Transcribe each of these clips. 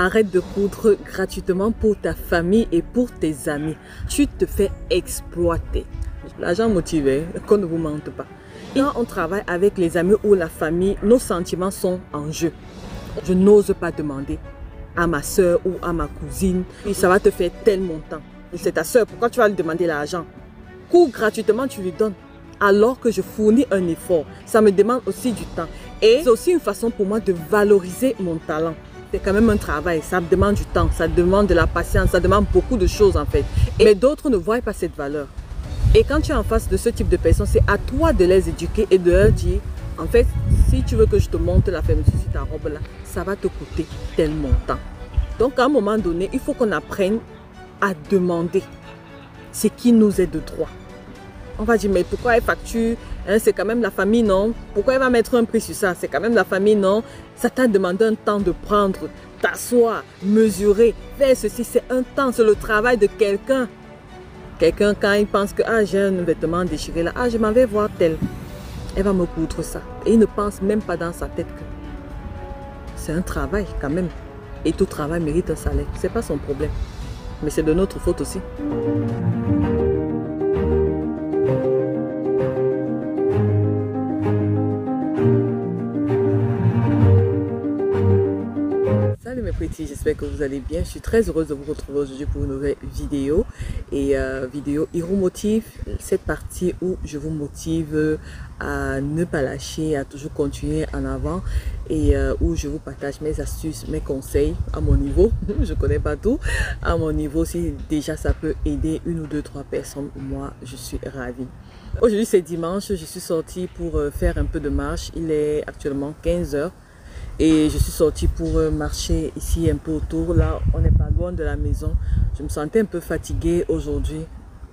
Arrête de coudre gratuitement pour ta famille et pour tes amis. Tu te fais exploiter. L'argent motivé, qu'on ne vous mente pas. Quand on travaille avec les amis ou la famille, nos sentiments sont en jeu. Je n'ose pas demander à ma soeur ou à ma cousine, ça va te faire tel montant. C'est ta soeur, pourquoi tu vas lui demander l'argent? Cours gratuitement, tu lui donnes. Alors que je fournis un effort, ça me demande aussi du temps. Et c'est aussi une façon pour moi de valoriser mon talent. C'est quand même un travail, ça me demande du temps, ça demande de la patience, ça demande beaucoup de choses en fait. Mais d'autres ne voient pas cette valeur. Et quand tu es en face de ce type de personnes, c'est à toi de les éduquer et de leur dire, en fait, si tu veux que je te montre la fermeture sur ta robe là, ça va te coûter tel montant. Donc à un moment donné, il faut qu'on apprenne à demander ce qui nous est de droit. On va dire, mais pourquoi elle facture, hein, c'est quand même la famille, non? Pourquoi elle va mettre un prix sur ça? C'est quand même la famille, non? Ça t'a demandé un temps de prendre, t'asseoir, mesurer, faire ceci, c'est un temps, c'est le travail de quelqu'un. Quelqu'un, quand il pense que j'ai un vêtement déchiré là, je m'en vais voir tel. Elle va me coudre ça. Et il ne pense même pas dans sa tête que c'est un travail quand même. Et tout travail mérite un salaire. C'est pas son problème. Mais c'est de notre faute aussi. Salut mes petits, j'espère que vous allez bien. Je suis très heureuse de vous retrouver aujourd'hui pour une nouvelle vidéo. Et vidéo Hero Motive, cette partie où je vous motive à ne pas lâcher, à toujours continuer en avant. Et où je vous partage mes astuces, mes conseils à mon niveau. Je ne connais pas tout. À mon niveau, si déjà ça peut aider une ou deux, trois personnes, moi je suis ravie. Aujourd'hui c'est dimanche, je suis sortie pour faire un peu de marche. Il est actuellement 15 h. Et je suis sortie pour marcher ici un peu autour. Là, on n'est pas loin de la maison. Je me sentais un peu fatiguée aujourd'hui.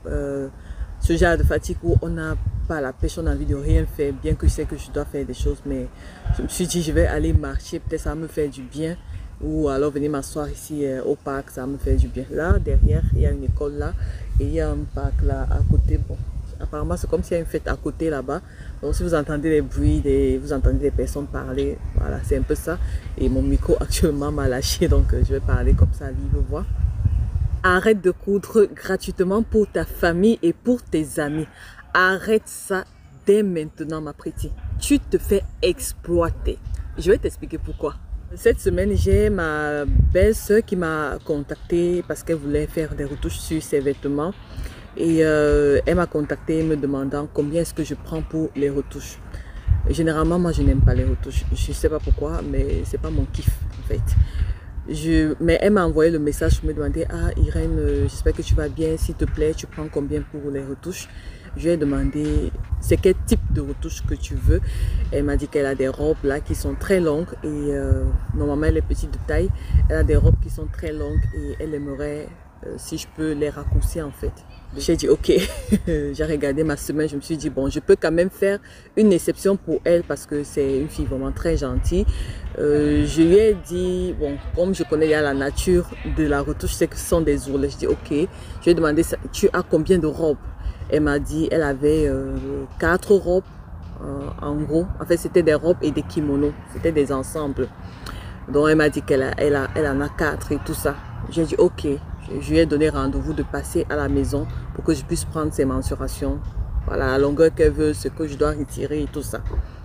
Ce genre de fatigue où on n'a pas la pêche, on a envie de rien faire. Bien que je sais que je dois faire des choses. Mais je me suis dit, je vais aller marcher. Peut-être ça va me faire du bien. Ou alors venir m'asseoir ici au parc, ça va me faire du bien. Là, derrière, il y a une école là. Et il y a un parc là à côté. Bon, apparemment, c'est comme s'il y a une fête à côté là-bas. Donc, si vous entendez les bruits, vous entendez des personnes parler, voilà, c'est un peu ça. Et mon micro actuellement m'a lâché, donc je vais parler comme ça, libre voix. Arrête de coudre gratuitement pour ta famille et pour tes amis. Arrête ça dès maintenant, ma petite. Tu te fais exploiter. Je vais t'expliquer pourquoi. Cette semaine, j'ai ma belle-sœur qui m'a contactée parce qu'elle voulait faire des retouches sur ses vêtements. Et elle m'a contacté me demandant combien est-ce que je prends pour les retouches. Généralement, moi, je n'aime pas les retouches. Je ne sais pas pourquoi, mais c'est pas mon kiff, en fait. Mais elle m'a envoyé le message pour me demander, Irène, j'espère que tu vas bien. S'il te plaît, tu prends combien pour les retouches? Je lui ai demandé, c'est quel type de retouche que tu veux? Elle m'a dit qu'elle a des robes là qui sont très longues. Et normalement, elle est petite de taille. Elle a des robes qui sont très longues et elle aimerait, si je peux, les raccourcir, en fait. J'ai dit ok, j'ai regardé ma semaine, je me suis dit bon, je peux quand même faire une exception pour elle parce que c'est une fille vraiment très gentille. Je lui ai dit, bon, comme je connais la nature de la retouche, c'est que ce sont des ourlets. Je dis ok, je lui ai demandé, tu as combien de robes? Elle m'a dit, elle avait 4 robes en gros. En fait, c'était des robes et des kimonos, c'était des ensembles. Donc elle m'a dit qu'elle en a 4 et tout ça. J'ai dit ok. Je lui ai donné rendez-vous de passer à la maison pour que je puisse prendre ses mensurations. Voilà, la longueur qu'elle veut, ce que je dois retirer et tout ça.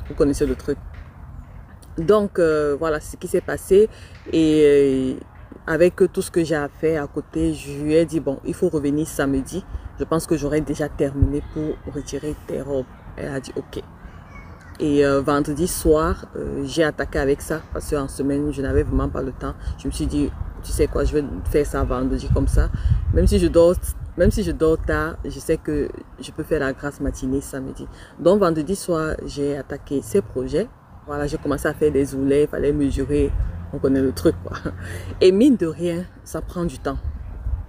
Vous connaissez le truc. Donc, voilà ce qui s'est passé. Et avec tout ce que j'ai à faire à côté, je lui ai dit, bon, il faut revenir samedi. Je pense que j'aurai déjà terminé pour retirer tes robes. Elle a dit, ok. Et vendredi soir, j'ai attaqué avec ça parce qu'en semaine, je n'avais vraiment pas le temps. Je me suis dit, tu sais quoi, je vais faire ça vendredi comme ça. Même si je dors tard, je sais que je peux faire la grasse matinée samedi. Donc vendredi soir, j'ai attaqué ces projets. Voilà, j'ai commencé à faire des ourlets, il fallait mesurer, on connaît le truc quoi. Et mine de rien, ça prend du temps.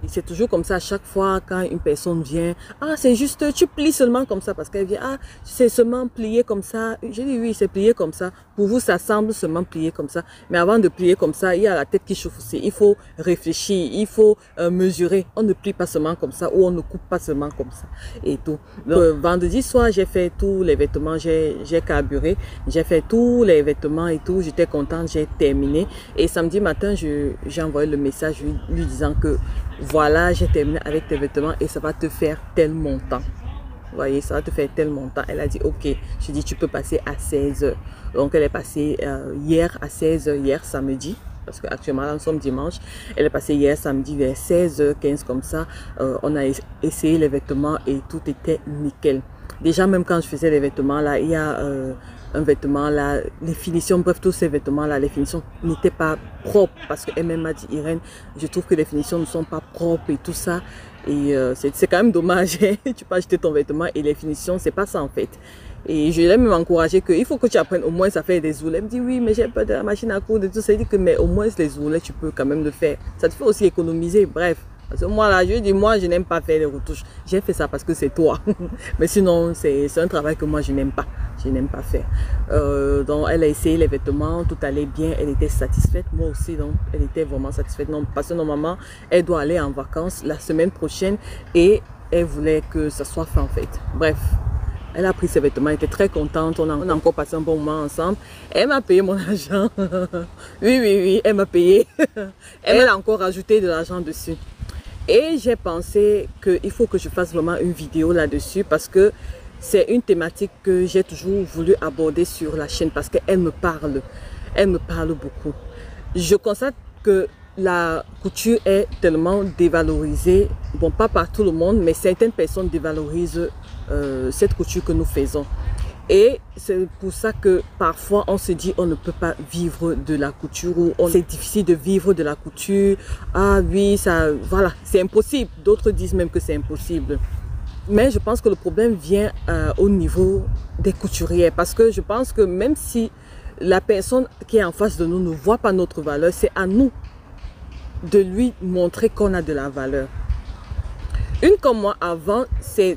C'est toujours comme ça à chaque fois quand une personne vient. Ah, c'est juste, tu plies seulement comme ça parce qu'elle vient. Ah, c'est seulement plié comme ça. J'ai dit oui, c'est plié comme ça. Pour vous, ça semble seulement plié comme ça. Mais avant de plier comme ça, il y a la tête qui chauffe aussi. Il faut réfléchir, il faut mesurer. On ne plie pas seulement comme ça ou on ne coupe pas seulement comme ça et tout. Donc, vendredi soir, j'ai fait tous les vêtements, j'ai carburé. J'ai fait tous les vêtements et tout. J'étais contente, j'ai terminé. Et samedi matin, j'ai envoyé le message lui disant que voilà, j'ai terminé avec tes vêtements et ça va te faire tel montant. Vous voyez, ça va te faire tel montant. Elle a dit ok. Je dis tu peux passer à 16h. Donc elle est passée hier à 16h, hier samedi. Parce qu'actuellement nous sommes dimanche. Elle est passée hier samedi vers 16h15 comme ça. On a essayé les vêtements et tout était nickel. Déjà même quand je faisais les vêtements là, il y a un vêtement là, les finitions, bref tous ces vêtements là, les finitions n'étaient pas propres parce qu'elle-même m'a dit Irène, je trouve que les finitions ne sont pas propres et tout ça et c'est quand même dommage. Tu peux acheter ton vêtement et les finitions c'est pas ça en fait. Et je l'ai même encouragé qu'il faut que tu apprennes au moins à faire des ourlets. Elle me dit oui mais j'ai pas de la machine à coudre et tout ça. Elle dit que mais au moins les ourlets tu peux quand même le faire. Ça te fait aussi économiser, bref. Parce que moi là, je dis moi je n'aime pas faire les retouches. J'ai fait ça parce que c'est toi. Mais sinon c'est un travail que moi je n'aime pas. Je n'aime pas faire. Donc elle a essayé les vêtements, tout allait bien, elle était satisfaite. Moi aussi donc elle était vraiment satisfaite. Non, parce que normalement elle doit aller en vacances la semaine prochaine et elle voulait que ça soit fait en fait. Bref. Elle a pris ses vêtements, elle était très contente, on a encore passé un bon moment ensemble. Elle m'a payé mon argent. Oui, elle m'a payé. Elle a encore rajouté de l'argent dessus. Et j'ai pensé qu'il faut que je fasse vraiment une vidéo là-dessus parce que c'est une thématique que j'ai toujours voulu aborder sur la chaîne parce qu'elle me parle. Elle me parle beaucoup. Je constate que la couture est tellement dévalorisée. Bon, pas par tout le monde, mais certaines personnes dévalorisent cette couture que nous faisons. Et c'est pour ça que parfois on se dit on ne peut pas vivre de la couture ou c'est difficile de vivre de la couture. Ah oui, ça, voilà, c'est impossible. D'autres disent même que c'est impossible. Mais je pense que le problème vient au niveau des couturières parce que je pense que même si la personne qui est en face de nous ne voit pas notre valeur, c'est à nous de lui montrer qu'on a de la valeur. Une comme moi avant, c'est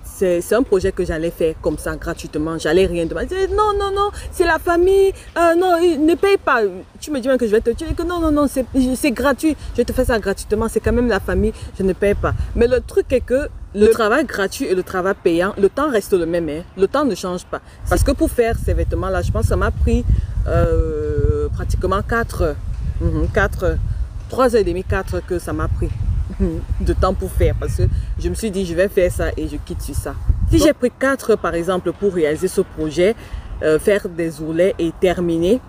un projet que j'allais faire comme ça gratuitement. J'allais rien demander. Non, c'est la famille. Non, ne paye pas. Tu me dis même que je vais te dire que non, c'est gratuit. Je te fais ça gratuitement. C'est quand même la famille. Je ne paye pas. Mais le truc est que le travail gratuit et le travail payant, le temps reste le même. Hein. Le temps ne change pas. Parce que pour faire ces vêtements-là, je pense que ça m'a pris pratiquement 4 heures. 3h30, 4 heures que ça m'a pris de temps pour faire parce que je me suis dit je vais faire ça et je quitte sur ça. Si j'ai pris 4 heures par exemple pour réaliser ce projet, faire des ourlets et terminer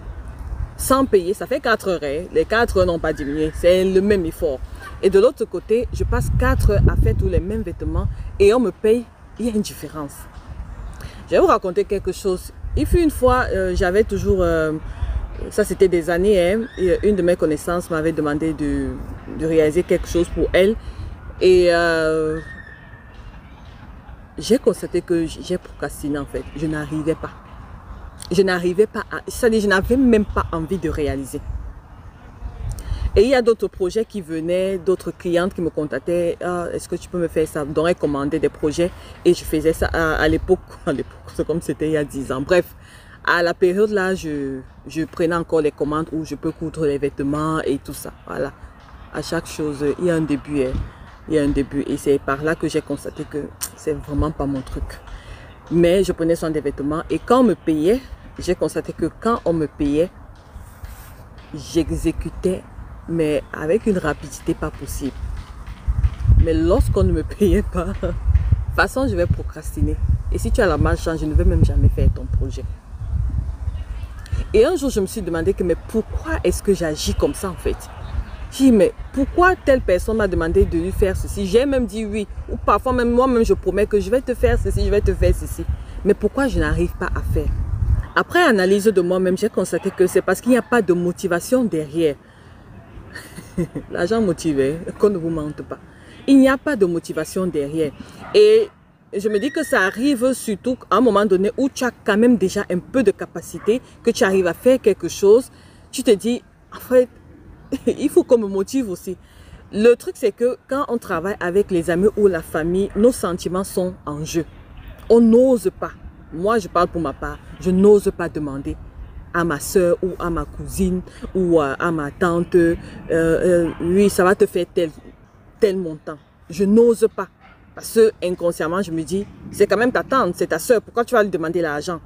sans payer, ça fait 4 heures. Hein. Les 4 heures n'ont pas diminué, c'est le même effort. Et de l'autre côté, je passe 4 heures à faire tous les mêmes vêtements et on me paye, il y a une différence. Je vais vous raconter quelque chose. Il fut une fois, j'avais toujours... ça c'était des années, hein, et une de mes connaissances m'avait demandé de réaliser quelque chose pour elle et j'ai constaté que j'ai procrastiné en fait, je n'arrivais pas c'est-à-dire je n'avais même pas envie de réaliser. Et il y a d'autres projets qui venaient, d'autres clientes qui me contactaient, ah, est-ce que tu peux me faire ça? Donc elles commandaient des projets et je faisais ça à l'époque, c'est comme c'était il y a 10 ans, bref. À la période là, je prenais encore les commandes où je peux coudre les vêtements et tout ça. Voilà. À chaque chose, il y a un début. Hein. Il y a un début. Et c'est par là que j'ai constaté que c'est vraiment pas mon truc. Mais je prenais soin des vêtements. Et quand on me payait, j'ai constaté que quand on me payait, j'exécutais, mais avec une rapidité pas possible. Mais lorsqu'on ne me payait pas, de toute façon, je vais procrastiner. Et si tu as la malchance, je ne vais même jamais faire ton projet. Et un jour, je me suis demandé que, mais pourquoi est-ce que j'agis comme ça en fait? J'ai dit, mais pourquoi telle personne m'a demandé de lui faire ceci? J'ai même dit oui. Ou parfois même moi-même, je promets que je vais te faire ceci, je vais te faire ceci. Mais pourquoi je n'arrive pas à faire? Après analyse de moi-même, j'ai constaté que c'est parce qu'il n'y a pas de motivation derrière. L'argent motivé, qu'on ne vous mente pas. Il n'y a pas de motivation derrière. Et je me dis que ça arrive surtout à un moment donné où tu as quand même déjà un peu de capacité, que tu arrives à faire quelque chose. Tu te dis, en fait, il faut qu'on me motive aussi. Le truc, c'est que quand on travaille avec les amis ou la famille, nos sentiments sont en jeu. On n'ose pas. Moi, je parle pour ma part. Je n'ose pas demander à ma soeur ou à ma cousine ou à ma tante, oui, ça va te faire tel montant. Je n'ose pas. Parce que inconsciemment, je me dis, c'est quand même ta tante, c'est ta soeur, pourquoi tu vas lui demander l'argent?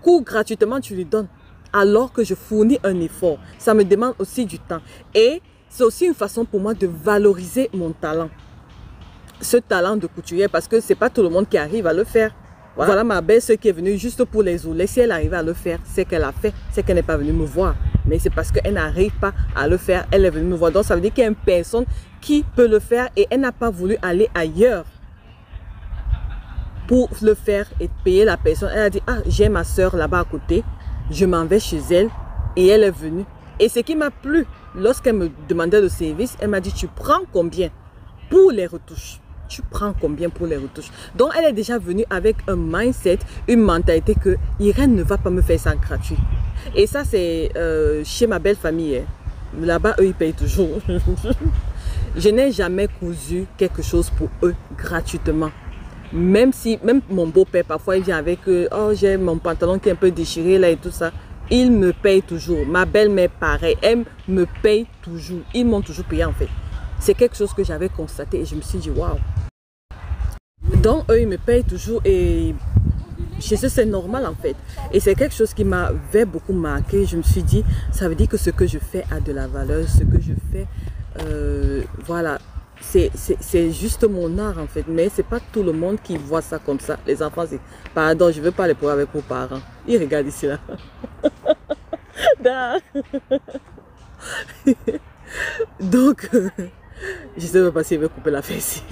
Cours gratuitement, tu lui donnes. Alors que je fournis un effort. Ça me demande aussi du temps. Et c'est aussi une façon pour moi de valoriser mon talent. Ce talent de couturière, parce que c'est pas tout le monde qui arrive à le faire. Voilà ma belle-sœur qui est venue juste pour les ouler. Si elle arrive à le faire, c'est qu'elle a fait. C'est qu'elle n'est pas venue me voir. Mais c'est parce qu'elle n'arrive pas à le faire. Elle est venue me voir. Donc ça veut dire qu'il y a une personne qui peut le faire et elle n'a pas voulu aller ailleurs pour le faire et payer la personne. Elle a dit, ah, j'ai ma soeur là-bas à côté. Je m'en vais chez elle et elle est venue. Et ce qui m'a plu, lorsqu'elle me demandait le service, elle m'a dit, tu prends combien pour les retouches? Tu prends combien pour les retouches? Donc, elle est déjà venue avec un mindset, une mentalité que Irène ne va pas me faire ça gratuit. Et ça, c'est chez ma belle famille. Hein. Là-bas, eux, ils payent toujours. Je n'ai jamais cousu quelque chose pour eux gratuitement. Même mon beau-père, parfois, il vient avec oh, j'ai mon pantalon qui est un peu déchiré là et tout ça. Il me paye toujours. Ma belle-mère, pareil, elle me paye toujours. Ils m'ont toujours payé en fait. C'est quelque chose que j'avais constaté et je me suis dit, waouh. Donc, eux, ils me payent toujours et chez eux, c'est normal en fait. Et c'est quelque chose qui m'avait beaucoup marqué. Je me suis dit, ça veut dire que ce que je fais a de la valeur. Ce que je fais, voilà, c'est juste mon art en fait. Mais c'est pas tout le monde qui voit ça comme ça. Les enfants, c'est, pardon, je veux pas les prendre avec vos parents. Ils regardent ici là. Donc, je sais pas s'il veut couper la fesse.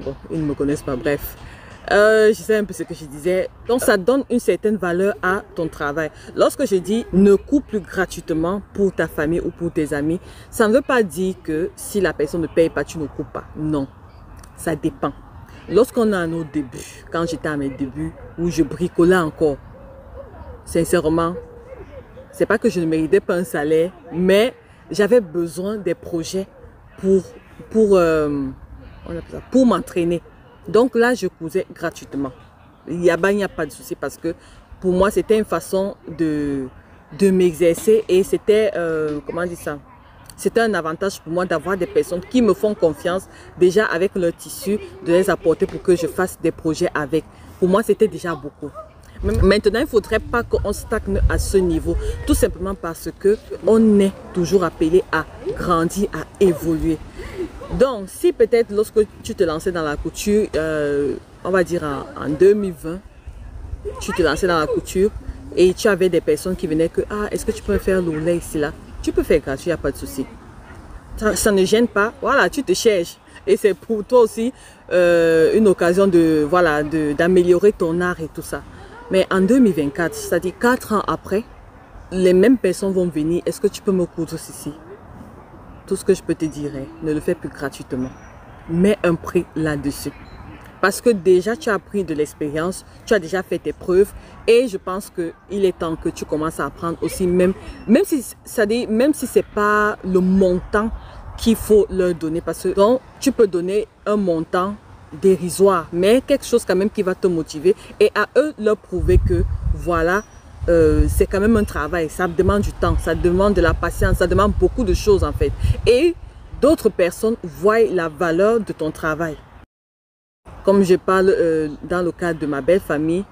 Bon, ils ne me connaissent pas, bref. Je sais un peu ce que je disais. Donc, ça donne une certaine valeur à ton travail. Lorsque je dis ne coupe plus gratuitement pour ta famille ou pour tes amis, ça ne veut pas dire que si la personne ne paye pas, tu ne coupes pas. Non, ça dépend. Lorsqu'on est à nos débuts, quand j'étais à mes débuts, où je bricolais encore, sincèrement, c'est pas que je ne méritais pas un salaire, mais j'avais besoin des projets pour m'entraîner. Donc là, je cousais gratuitement. Il n'y a pas de souci parce que pour moi, c'était une façon de m'exercer et c'était, comment dire ça? C'était un avantage pour moi d'avoir des personnes qui me font confiance déjà avec leur tissu, de les apporter pour que je fasse des projets avec. Pour moi, c'était déjà beaucoup. Maintenant, il ne faudrait pas qu'on stagne à ce niveau, tout simplement parce qu'on est toujours appelé à grandir, à évoluer. Donc, si peut-être lorsque tu te lançais dans la couture, on va dire en 2020, tu te lançais dans la couture et tu avais des personnes qui venaient que, ah, est-ce que tu peux faire l'ourlet ici là? Tu peux faire gratuit, il n'y a pas de souci. Ça ne gêne pas, voilà, tu te cherches. Et c'est pour toi aussi une occasion de, voilà, d'améliorer ton art et tout ça. Mais en 2024, c'est-à-dire 4 ans après, les mêmes personnes vont venir. Est-ce que tu peux me coudre ceci? Tout ce que je peux te dire, ne le fais plus gratuitement. Mets un prix là-dessus. Parce que déjà, tu as pris de l'expérience, tu as déjà fait tes preuves. Et je pense qu'il est temps que tu commences à apprendre aussi, même si ce n'est pas le montant qu'il faut leur donner. Parce que donc, tu peux donner un montant dérisoire, mais quelque chose quand même qui va te motiver et à eux leur prouver que voilà, c'est quand même un travail, ça demande du temps, ça demande de la patience, ça demande beaucoup de choses en fait. Et d'autres personnes voient la valeur de ton travail. Comme je parle dans le cadre de ma belle famille,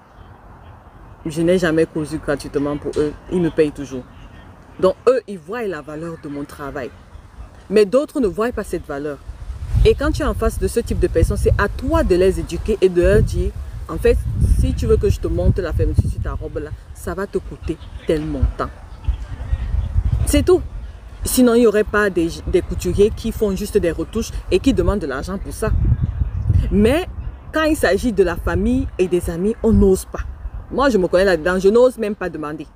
je n'ai jamais cousu gratuitement pour eux, ils me payent toujours. Donc eux, ils voient la valeur de mon travail. Mais d'autres ne voient pas cette valeur. Et quand tu es en face de ce type de personnes, c'est à toi de les éduquer et de leur dire, en fait, si tu veux que je te monte la fermeture sur ta robe là, ça va te coûter tel montant. C'est tout. Sinon, il n'y aurait pas des couturiers qui font juste des retouches et qui demandent de l'argent pour ça. Mais quand il s'agit de la famille et des amis, on n'ose pas. Moi, je me connais là-dedans, je n'ose même pas demander.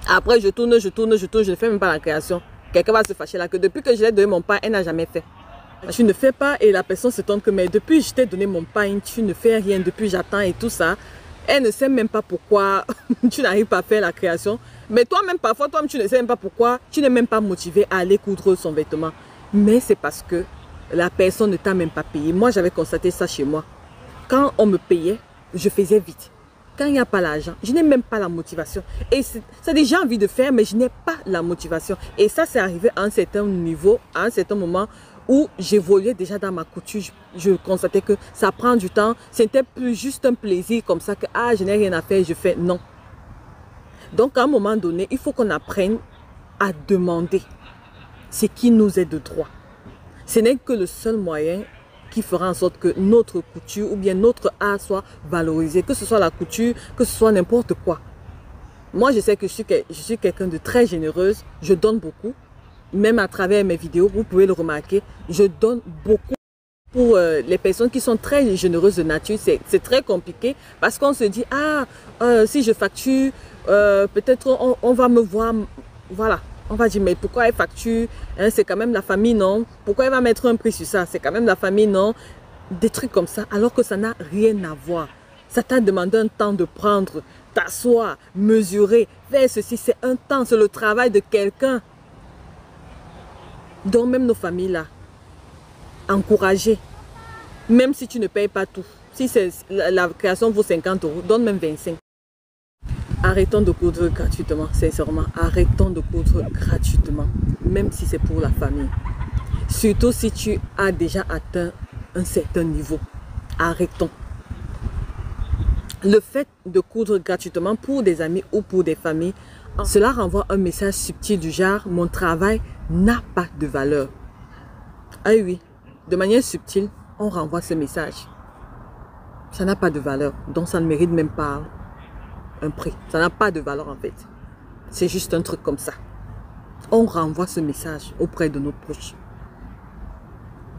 Après, je tourne, je ne fais même pas la création. Quelqu'un va se fâcher là que depuis que je l'ai donné mon pain, elle n'a jamais fait. Tu ne fais pas et la personne se tente que mais depuis je t'ai donné mon pain, tu ne fais rien, depuis j'attends et tout ça. Elle ne sait même pas pourquoi tu n'arrives pas à faire la création. Mais toi-même, parfois, toi-même, tu ne sais même pas pourquoi tu n'es même pas motivé à aller coudre son vêtement. mais c'est parce que la personne ne t'a même pas payé. Moi, j'avais constaté ça chez moi. Quand on me payait, je faisais vite. Quand il n'y a pas l'argent, je n'ai même pas la motivation. Et ça déjà envie de faire, mais je n'ai pas la motivation. Et ça, c'est arrivé à un certain niveau, à un certain moment où j'évoluais déjà dans ma couture. Je constatais que ça prend du temps. C'était plus juste un plaisir comme ça que « Ah, je n'ai rien à faire, je fais. » Non. Donc, à un moment donné, il faut qu'on apprenne à demander ce qui nous est de droit. Ce n'est que le seul moyen qui fera en sorte que notre couture ou bien notre art soit valorisé, que ce soit la couture, que ce soit n'importe quoi. Moi, je sais que je suis quelqu'un de très généreuse, je donne beaucoup, même à travers mes vidéos, vous pouvez le remarquer, je donne beaucoup. Pour les personnes qui sont très généreuses de nature, c'est très compliqué parce qu'on se dit, ah, si je facture, peut-être on va me voir, voilà. On va dire, mais pourquoi elle facture, hein, c'est quand même la famille, non? Pourquoi elle va mettre un prix sur ça? C'est quand même la famille, non? Des trucs comme ça, alors que ça n'a rien à voir. Ça t'a demandé un temps de prendre, t'asseoir, mesurer, faire ceci. C'est un temps, c'est le travail de quelqu'un. Donc même nos familles là, encourager. Même si tu ne payes pas tout. Si la création vaut 50 €, donne même 25. Arrêtons de coudre gratuitement, sincèrement. Arrêtons de coudre gratuitement, même si c'est pour la famille. Surtout si tu as déjà atteint un certain niveau. Arrêtons. Le fait de coudre gratuitement pour des amis ou pour des familles, cela renvoie un message subtil du genre « Mon travail n'a pas de valeur ». Ah oui, de manière subtile, on renvoie ce message. Ça n'a pas de valeur, donc ça ne mérite même pas un prix. Ça n'a pas de valeur en fait. C'est juste un truc comme ça. On renvoie ce message auprès de nos proches.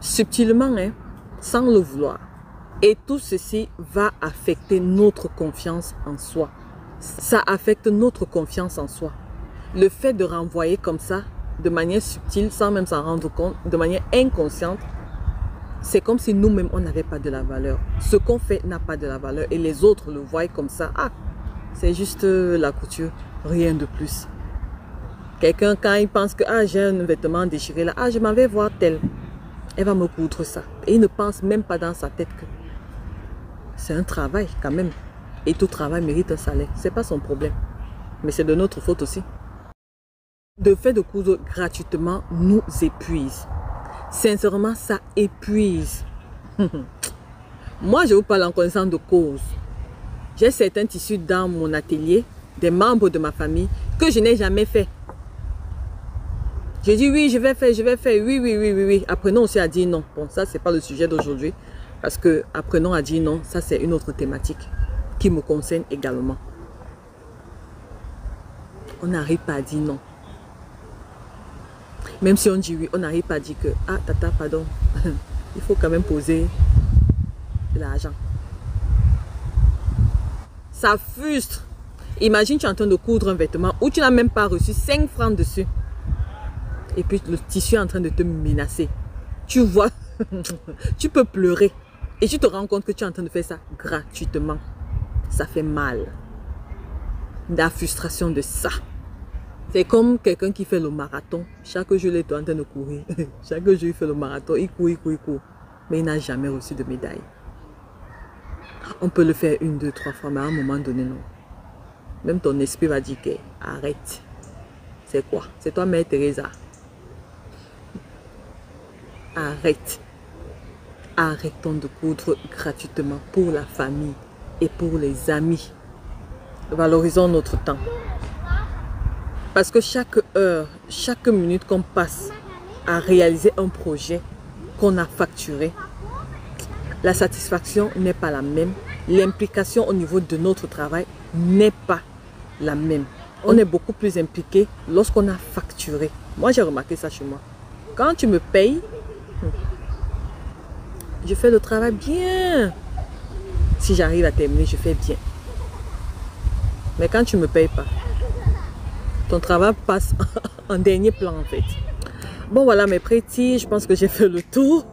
Subtilement, hein, sans le vouloir. Et tout ceci va affecter notre confiance en soi. Ça affecte notre confiance en soi. Le fait de renvoyer comme ça, de manière subtile, sans même s'en rendre compte, de manière inconsciente, c'est comme si nous-mêmes, on n'avait pas de la valeur. Ce qu'on fait n'a pas de la valeur et les autres le voient comme ça. Ah, c'est juste la couture, rien de plus. Quelqu'un, quand il pense que ah, j'ai un vêtement déchiré là, ah, je m'en vais voir tel. Elle va me coudre ça. Et il ne pense même pas dans sa tête que c'est un travail quand même. Et tout travail mérite un salaire. Ce n'est pas son problème. Mais c'est de notre faute aussi. Le fait de coudre gratuitement nous épuise. Sincèrement, ça épuise. Moi, je vous parle en connaissance de cause. J'ai certains tissus dans mon atelier, des membres de ma famille, que je n'ai jamais fait. J'ai dit oui, je vais faire, oui. Apprenons aussi à dire non. Bon, ça, ce n'est pas le sujet d'aujourd'hui. Parce que apprenons à dire non, ça, c'est une autre thématique qui me concerne également. On n'arrive pas à dire non. Même si on dit oui, on n'arrive pas à dire que ah, tata, pardon, il faut quand même poser de l'argent. Ça frustre. Imagine, tu es en train de coudre un vêtement où tu n'as même pas reçu 5 francs dessus. Et puis le tissu est en train de te menacer. Tu vois, tu peux pleurer. Et tu te rends compte que tu es en train de faire ça gratuitement. Ça fait mal. La frustration de ça. C'est comme quelqu'un qui fait le marathon. Chaque jour, il est en train de courir. Chaque jour, il fait le marathon. Il court. Mais il n'a jamais reçu de médaille. On peut le faire 1, 2, 3 fois, mais à un moment donné, non. Même ton esprit va dire que arrête. C'est quoi? C'est toi, Mère Teresa. Arrête. Arrêtons de coudre gratuitement pour la famille et pour les amis. Valorisons notre temps. Parce que chaque heure, chaque minute qu'on passe à réaliser un projet qu'on a facturé, la satisfaction n'est pas la même. L'implication au niveau de notre travail n'est pas la même. On est beaucoup plus impliqué lorsqu'on a facturé. Moi, j'ai remarqué ça chez moi. Quand tu me payes, je fais le travail bien. Si j'arrive à terminer, je fais bien. Mais quand tu ne me payes pas, ton travail passe en dernier plan en fait. Bon voilà mes petits, je pense que j'ai fait le tour.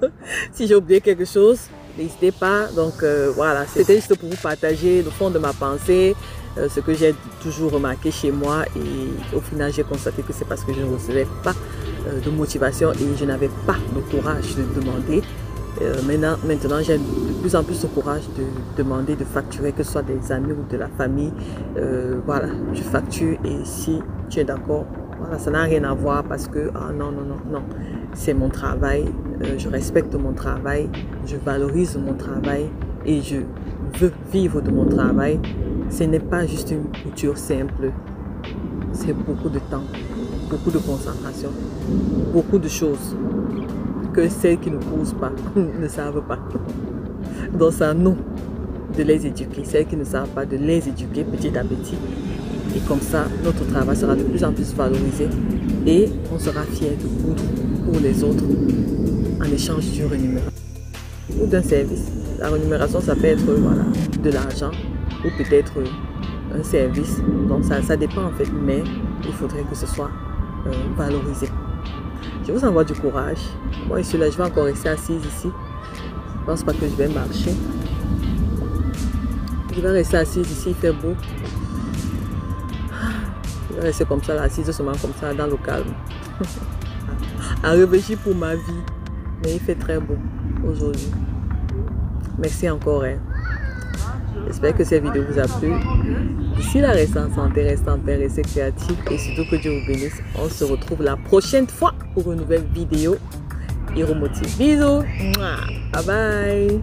Si j'ai oublié quelque chose, n'hésitez pas. Donc voilà, c'était juste pour vous partager le fond de ma pensée. ce que j'ai toujours remarqué chez moi, et au final j'ai constaté que c'est parce que je ne recevais pas de motivation et je n'avais pas le courage de demander. Maintenant j'ai de plus en plus le courage de demander, de facturer, que ce soit des amis ou de la famille. Voilà, je facture, et si tu es d'accord, voilà, ça n'a rien à voir parce que non, c'est mon travail, je respecte mon travail, je valorise mon travail et je veux vivre de mon travail. Ce n'est pas juste une couture simple, c'est beaucoup de temps, beaucoup de concentration, beaucoup de choses que celles qui ne posent pas ne savent pas. Donc c'est à nous de les éduquer, celles qui ne savent pas, de les éduquer petit à petit. Et comme ça, notre travail sera de plus en plus valorisé et on sera fiers de coudre pour les autres en échange d'une rémunération ou d'un service. La rémunération, ça peut être voilà, de l'argent ou peut-être un service. Donc ça dépend en fait, mais il faudrait que ce soit valorisé. Je vous envoie du courage. Moi, je vais encore rester assise ici. Je ne pense pas que je vais marcher. Je vais rester assise ici, il fait beau. Je vais rester comme ça, assise seulement comme ça, dans le calme. À réfléchir pour ma vie. Mais il fait très beau aujourd'hui. Merci encore. J'espère que cette vidéo vous a plu. D'ici là, restez en santé, restez en paix, restez créatifs et surtout que Dieu vous bénisse. On se retrouve la prochaine fois pour une nouvelle vidéo Hiromotive. Bisous. Bye bye.